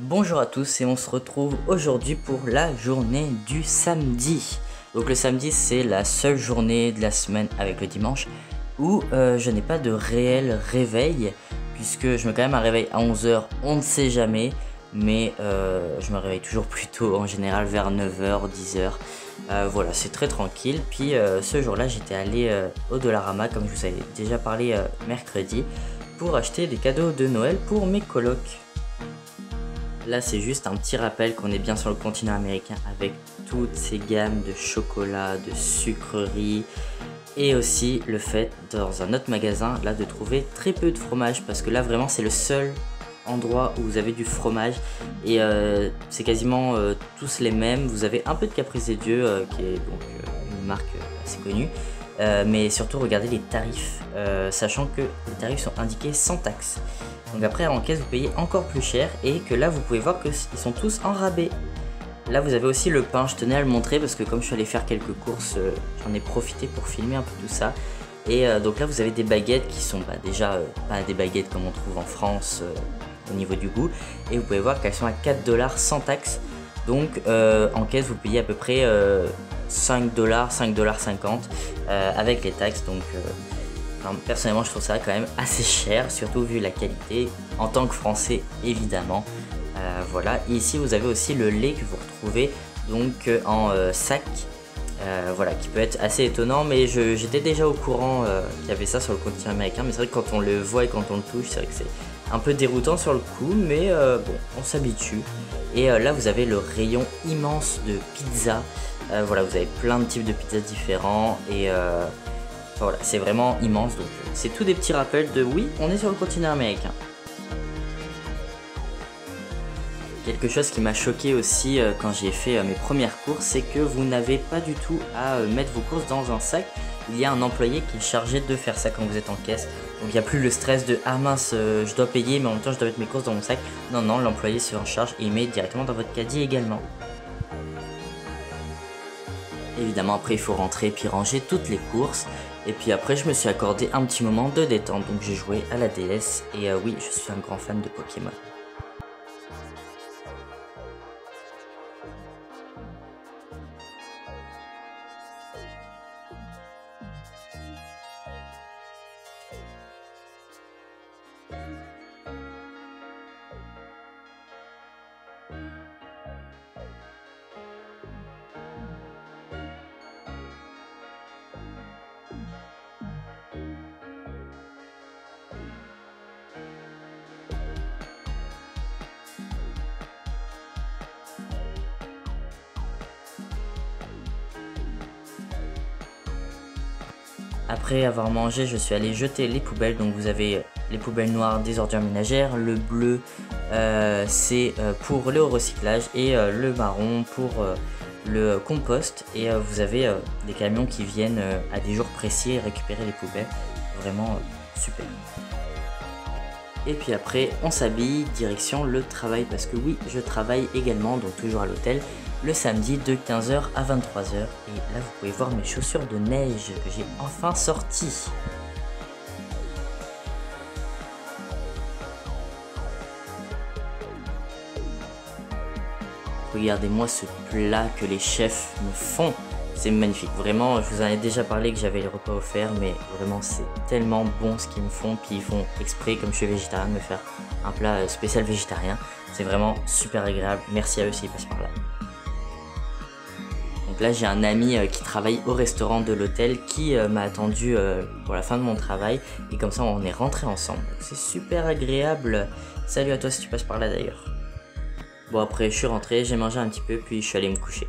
Bonjour à tous et on se retrouve aujourd'hui pour la journée du samedi. Donc le samedi c'est la seule journée de la semaine avec le dimanche où je n'ai pas de réel réveil puisque je mets quand même un réveil à 11 h, on ne sait jamais, mais je me réveille toujours plus tôt en général vers 9 h, 10 h. Voilà, c'est très tranquille. Puis ce jour-là j'étais allé au Dollarama comme je vous avais déjà parlé mercredi pour acheter des cadeaux de Noël pour mes colocs. Là c'est juste un petit rappel qu'on est bien sur le continent américain avec toutes ces gammes de chocolat, de sucreries et aussi le fait dans un autre magasin là de trouver très peu de fromage parce que là vraiment c'est le seul endroit où vous avez du fromage et c'est quasiment tous les mêmes. Vous avez un peu de Caprice des Dieux qui est donc une marque assez connue. Mais surtout regardez les tarifs, sachant que les tarifs sont indiqués sans taxe. Donc après en caisse vous payez encore plus cher et que là vous pouvez voir qu'ils sont tous en rabais. Là vous avez aussi le pain, je tenais à le montrer parce que comme je suis allé faire quelques courses, j'en ai profité pour filmer un peu tout ça. Et donc là vous avez des baguettes qui sont déjà pas des baguettes comme on trouve en France au niveau du goût. Et vous pouvez voir qu'elles sont à 4 $ sans taxe. Donc en caisse vous payez à peu près 5 $, 5,50 $ avec les taxes. Donc personnellement je trouve ça quand même assez cher, surtout vu la qualité en tant que français évidemment. Voilà, et ici vous avez aussi le lait que vous retrouvez donc en sac, voilà, qui peut être assez étonnant, mais j'étais déjà au courant qu'il y avait ça sur le continent américain, mais c'est vrai que quand on le voit et quand on le touche, c'est vrai que c'est un peu déroutant sur le coup, mais bon, on s'habitue. Et là vous avez le rayon immense de pizza. Voilà, vous avez plein de types de pizzas différents et voilà, c'est vraiment immense. Donc c'est tout des petits rappels de oui, on est sur le continent américain. Quelque chose qui m'a choqué aussi quand j'ai fait mes premières courses, c'est que vous n'avez pas du tout à mettre vos courses dans un sac. Il y a un employé qui est chargé de faire ça quand vous êtes en caisse. Donc il n'y a plus le stress de ah mince, je dois payer mais en même temps je dois mettre mes courses dans mon sac. Non, non, l'employé se en charge et il met directement dans votre caddie également. Évidemment après il faut rentrer puis ranger toutes les courses. Et puis après je me suis accordé un petit moment de détente, donc j'ai joué à la DS. Et oui, je suis un grand fan de Pokémon. Après avoir mangé, je suis allé jeter les poubelles. Donc vous avez les poubelles noires des ordures ménagères, le bleu c'est pour le recyclage et le marron pour le compost. Et vous avez des camions qui viennent à des jours précis récupérer les poubelles. Vraiment super. Et puis après on s'habille, direction le travail parce que oui, je travaille également, donc toujours à l'hôtel, le samedi de 15 h à 23 h. Et là vous pouvez voir mes chaussures de neige que j'ai enfin sorties. Regardez-moi ce plat que les chefs me font. C'est magnifique, vraiment, je vous en ai déjà parlé que j'avais les repas offerts, mais vraiment c'est tellement bon ce qu'ils me font. Puis ils font exprès, comme je suis végétarien, de me faire un plat spécial végétarien. C'est vraiment super agréable, merci à eux s'ils passent par là. Donc là j'ai un ami qui travaille au restaurant de l'hôtel qui m'a attendu pour la fin de mon travail. Et comme ça on est rentrés ensemble, c'est super agréable. Salut à toi si tu passes par là d'ailleurs. Bon après je suis rentré, j'ai mangé un petit peu puis je suis allé me coucher.